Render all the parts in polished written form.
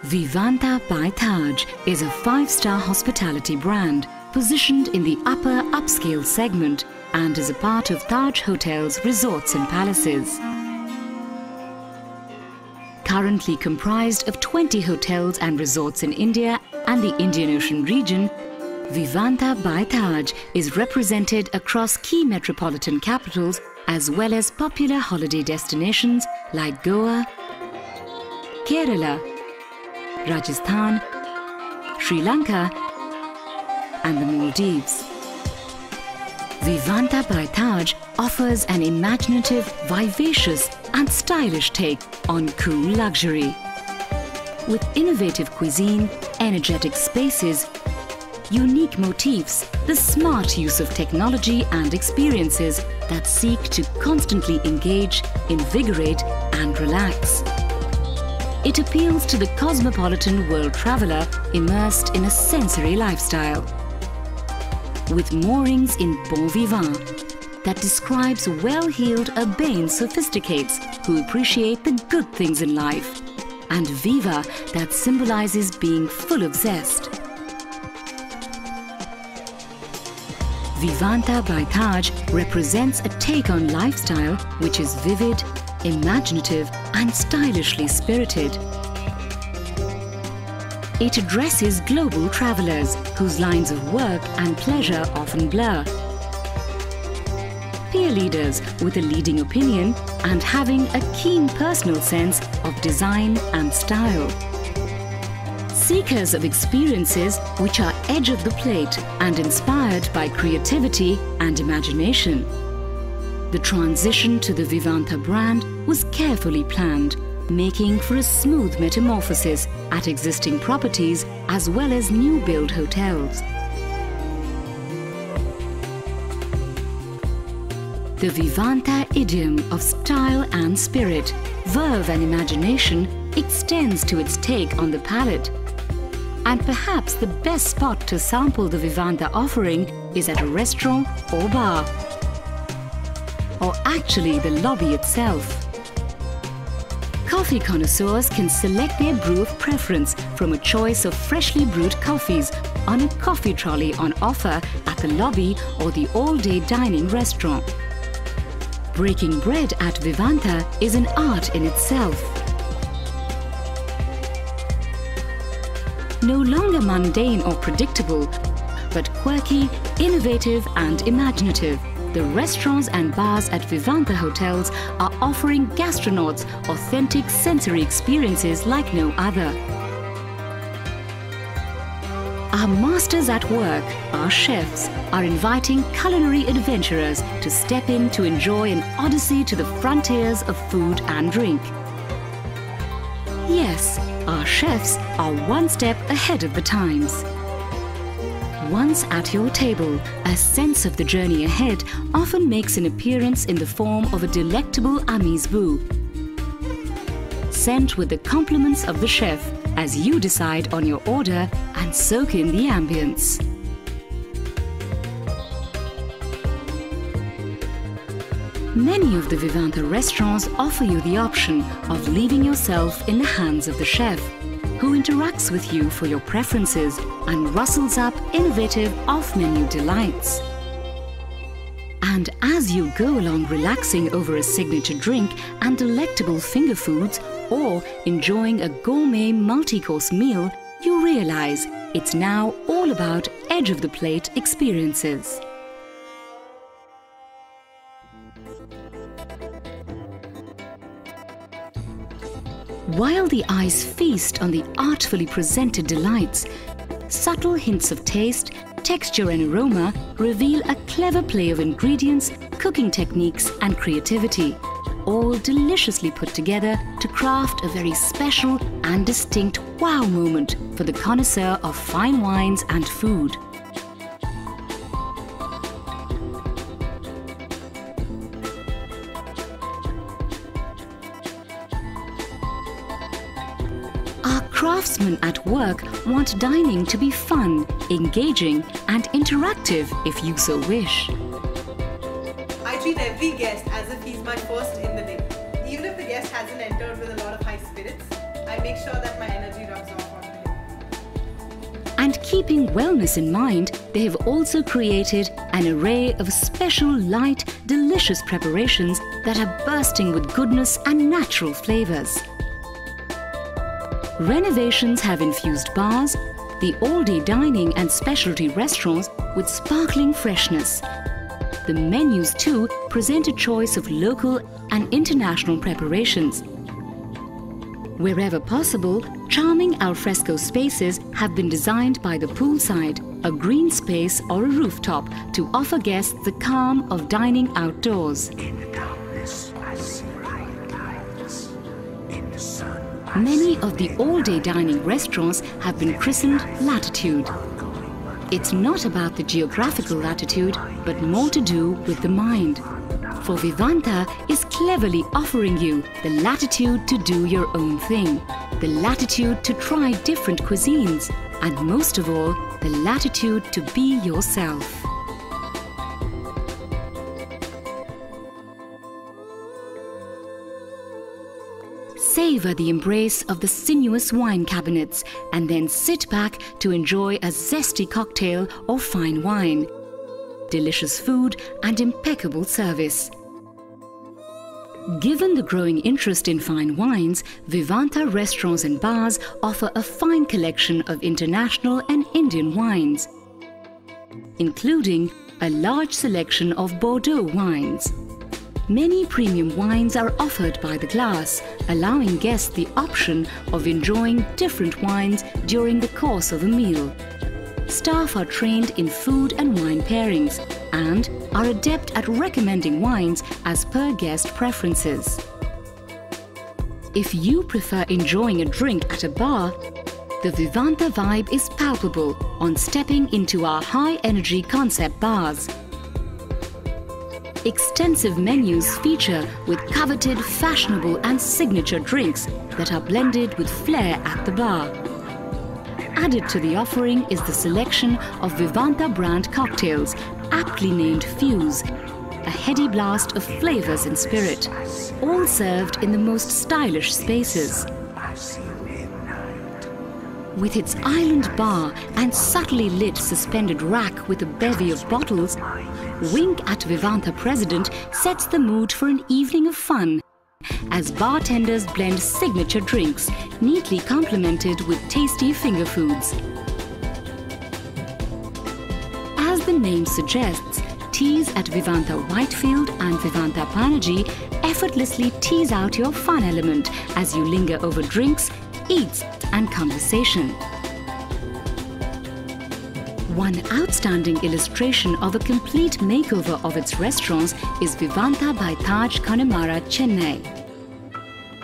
Vivanta by Taj is a five-star hospitality brand positioned in the upper upscale segment and is a part of Taj Hotels, Resorts and Palaces. Currently comprised of 20 hotels and resorts in India and the Indian Ocean region, Vivanta by Taj is represented across key metropolitan capitals as well as popular holiday destinations like Goa, Kerala, Rajasthan, Sri Lanka and the Maldives. Vivanta by Taj offers an imaginative, vivacious and stylish take on cool luxury. With innovative cuisine, energetic spaces, unique motifs, the smart use of technology and experiences that seek to constantly engage, invigorate and relax. It appeals to the cosmopolitan world traveler immersed in a sensory lifestyle. With moorings in Bon Vivant that describes well-heeled urbane sophisticates who appreciate the good things in life, and Viva that symbolizes being full of zest. Vivanta by Taj represents a take on lifestyle which is vivid, imaginative and stylishly spirited. It addresses global travelers whose lines of work and pleasure often blur. Peer leaders with a leading opinion and having a keen personal sense of design and style. Seekers of experiences which are edge of the plate and inspired by creativity and imagination. The transition to the Vivanta brand was carefully planned, making for a smooth metamorphosis at existing properties as well as new build hotels. The Vivanta idiom of style and spirit, verve and imagination extends to its take on the palate. And perhaps the best spot to sample the Vivanta offering is at a restaurant or bar. Or actually the lobby itself. Coffee connoisseurs can select their brew of preference from a choice of freshly brewed coffees on a coffee trolley on offer at the lobby or the all-day dining restaurant. Breaking bread at Vivanta is an art in itself. No longer mundane or predictable, but quirky, innovative and imaginative. The restaurants and bars at Vivanta hotels are offering gastronauts authentic sensory experiences like no other. Our masters at work, our chefs, are inviting culinary adventurers to step in to enjoy an odyssey to the frontiers of food and drink. Yes, our chefs are one step ahead of the times. Once at your table, a sense of the journey ahead often makes an appearance in the form of a delectable amuse-bouche, sent with the compliments of the chef as you decide on your order and soak in the ambience. Many of the Vivanta restaurants offer you the option of leaving yourself in the hands of the chef, who interacts with you for your preferences and rustles up innovative off-menu delights. And as you go along relaxing over a signature drink and delectable finger foods or enjoying a gourmet multi-course meal, you realize it's now all about edge-of-the-plate experiences. While the eyes feast on the artfully presented delights, subtle hints of taste, texture and aroma reveal a clever play of ingredients, cooking techniques and creativity, all deliciously put together to craft a very special and distinct wow moment for the connoisseur of fine wines and food. Craftsmen at work want dining to be fun, engaging and interactive if you so wish. I treat every guest as if he's my first in the day. Even if the guest hasn't entered with a lot of high spirits, I make sure that my energy rubs off. And keeping wellness in mind, they have also created an array of special light, delicious preparations that are bursting with goodness and natural flavors. Renovations have infused bars, the all-day dining and specialty restaurants with sparkling freshness. The menus too present a choice of local and international preparations. Wherever possible, charming alfresco spaces have been designed by the poolside, a green space or a rooftop to offer guests the calm of dining outdoors. In the darkness, I see bright lights. In the sun, Many of the all-day dining restaurants have been christened Latitude. It's not about the geographical latitude, but more to do with the mind. For Vivanta is cleverly offering you the latitude to do your own thing, the latitude to try different cuisines, and most of all, the latitude to be yourself. Savor the embrace of the sinuous wine cabinets and then sit back to enjoy a zesty cocktail or fine wine, delicious food and impeccable service. Given the growing interest in fine wines, Vivanta restaurants and bars offer a fine collection of international and Indian wines, including a large selection of Bordeaux wines. Many premium wines are offered by the glass, allowing guests the option of enjoying different wines during the course of a meal. Staff are trained in food and wine pairings and are adept at recommending wines as per guest preferences. If you prefer enjoying a drink at a bar, the Vivanta vibe is palpable on stepping into our high-energy concept bars. Extensive menus feature with coveted, fashionable and signature drinks that are blended with flair at the bar. Added to the offering is the selection of Vivanta brand cocktails, aptly named Fuse, a heady blast of flavors and spirit, all served in the most stylish spaces. With its island bar and subtly lit suspended rack with a bevy of bottles, Wink at Vivanta President sets the mood for an evening of fun as bartenders blend signature drinks, neatly complemented with tasty finger foods. As the name suggests, teas at Vivanta Whitefield and Vivanta Panaji effortlessly tease out your fun element as you linger over drinks, eats and conversation. One outstanding illustration of a complete makeover of its restaurants is Vivanta by Taj Connemara, Chennai.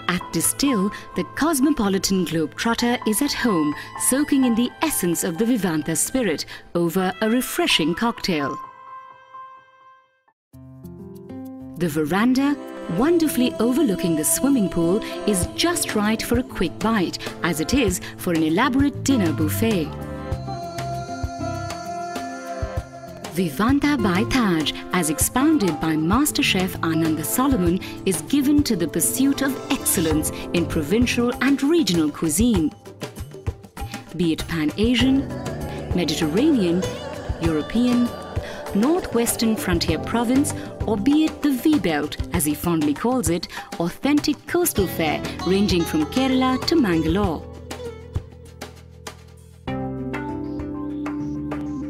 At Distill, the cosmopolitan globetrotter is at home, soaking in the essence of the Vivanta spirit over a refreshing cocktail. The veranda, wonderfully overlooking the swimming pool, is just right for a quick bite, as it is for an elaborate dinner buffet. Vivanta by Taj, as expounded by Master Chef Ananda Solomon, is given to the pursuit of excellence in provincial and regional cuisine. Be it Pan-Asian, Mediterranean, European, Northwestern Frontier Province, or be it the V-Belt, as he fondly calls it, authentic coastal fare ranging from Kerala to Mangalore.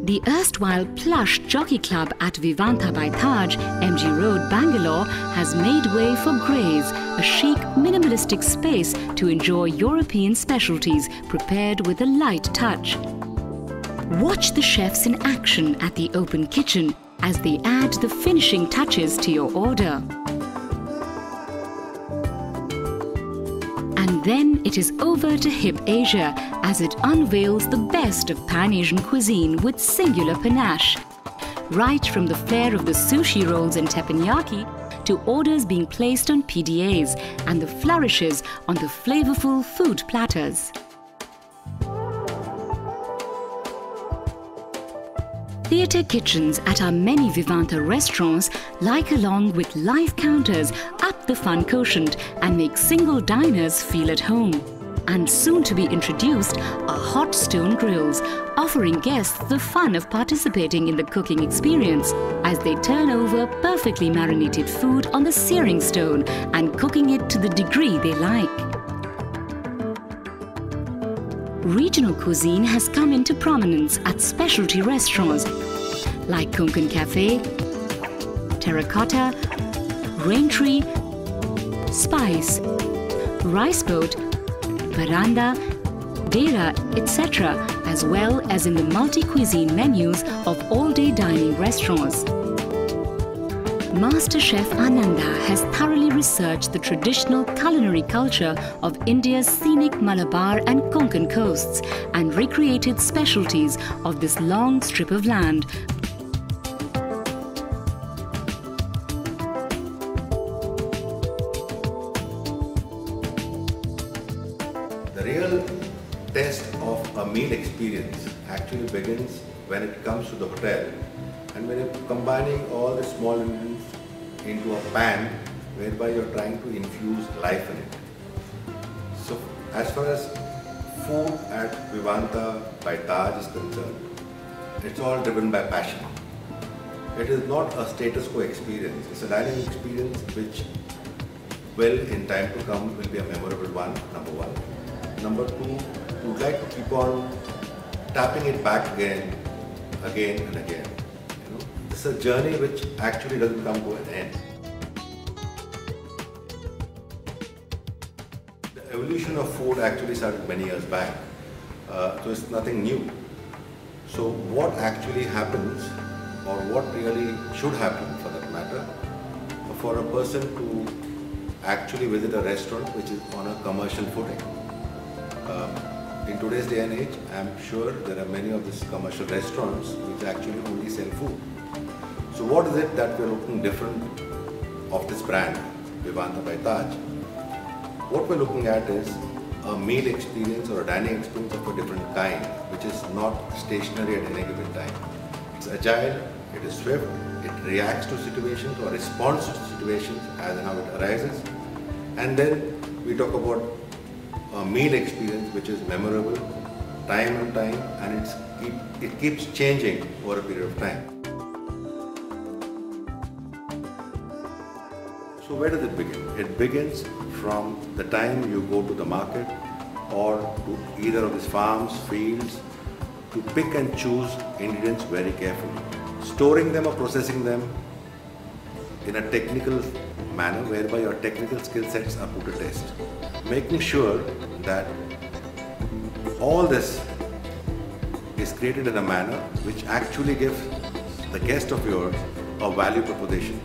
The erstwhile plush jockey club at Vivanta by Taj, MG Road, Bangalore, has made way for Grays, a chic, minimalistic space to enjoy European specialties prepared with a light touch. Watch the chefs in action at the open kitchen as they add the finishing touches to your order. And then it is over to Hip Asia as it unveils the best of Pan-Asian cuisine with singular panache. Right from the flair of the sushi rolls and teppanyaki to orders being placed on PDAs and the flourishes on the flavorful food platters. Theatre kitchens at our many Vivanta restaurants like along with live counters up the fun quotient and make single diners feel at home. and soon to be introduced are hot stone grills, offering guests the fun of participating in the cooking experience as they turn over perfectly marinated food on the searing stone and cooking it to the degree they like. Regional cuisine has come into prominence at specialty restaurants like Konkan Cafe, Terracotta, Raintree, Spice, Rice Boat, Veranda, Dera, etc., as well as in the multi-cuisine menus of all-day dining restaurants. Master Chef Ananda has thoroughly researched the traditional culinary culture of India's scenic Malabar and Konkan coasts and recreated specialties of this long strip of land. The real test of a meal experience actually begins when it comes to the hotel and when you're combining all the small ingredients into a pan whereby you're trying to infuse life in it. So as far as food at Vivanta by Taj is concerned, it's all driven by passion. It is not a status quo experience, it's a dining experience which will in time to come will be a memorable one, number one. Number two, we would like to keep on tapping it back again and again. It's a journey which actually doesn't come to an end. The evolution of food actually started many years back, so it's nothing new. So what actually happens, or what really should happen for that matter, for a person to actually visit a restaurant which is on a commercial footing. In today's day and age, I'm sure there are many of these commercial restaurants which actually only sell food. So what is it that we're looking different of this brand, Vivanta by Taj? What we're looking at is a meal experience or a dining experience of a different kind, which is not stationary at any given time. It's agile, it is swift, it reacts to situations or responds to situations as and how it arises. And then we talk about a meal experience which is memorable, time and time, and it keeps changing over a period of time. So where does it begin? It begins from the time you go to the market or to either of these farms, fields, to pick and choose ingredients very carefully. Storing them or processing them in a technical manner whereby your technical skill sets are put to test. Making sure that all this is created in a manner which actually gives the guest of yours a value proposition.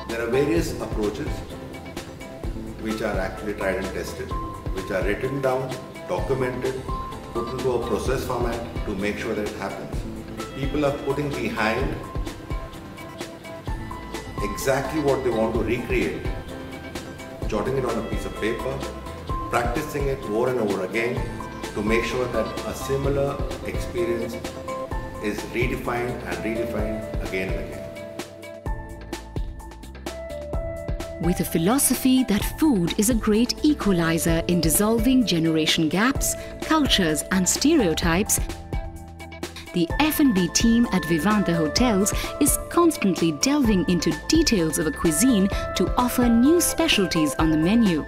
There are various approaches which are actually tried and tested, which are written down, documented, put into a process format to make sure that it happens. People are putting behind exactly what they want to recreate, jotting it on a piece of paper, practicing it over and over again to make sure that a similar experience is redefined and redefined again and again. With a philosophy that food is a great equalizer in dissolving generation gaps, cultures and stereotypes, the F&B team at Vivanta Hotels is constantly delving into details of a cuisine to offer new specialties on the menu.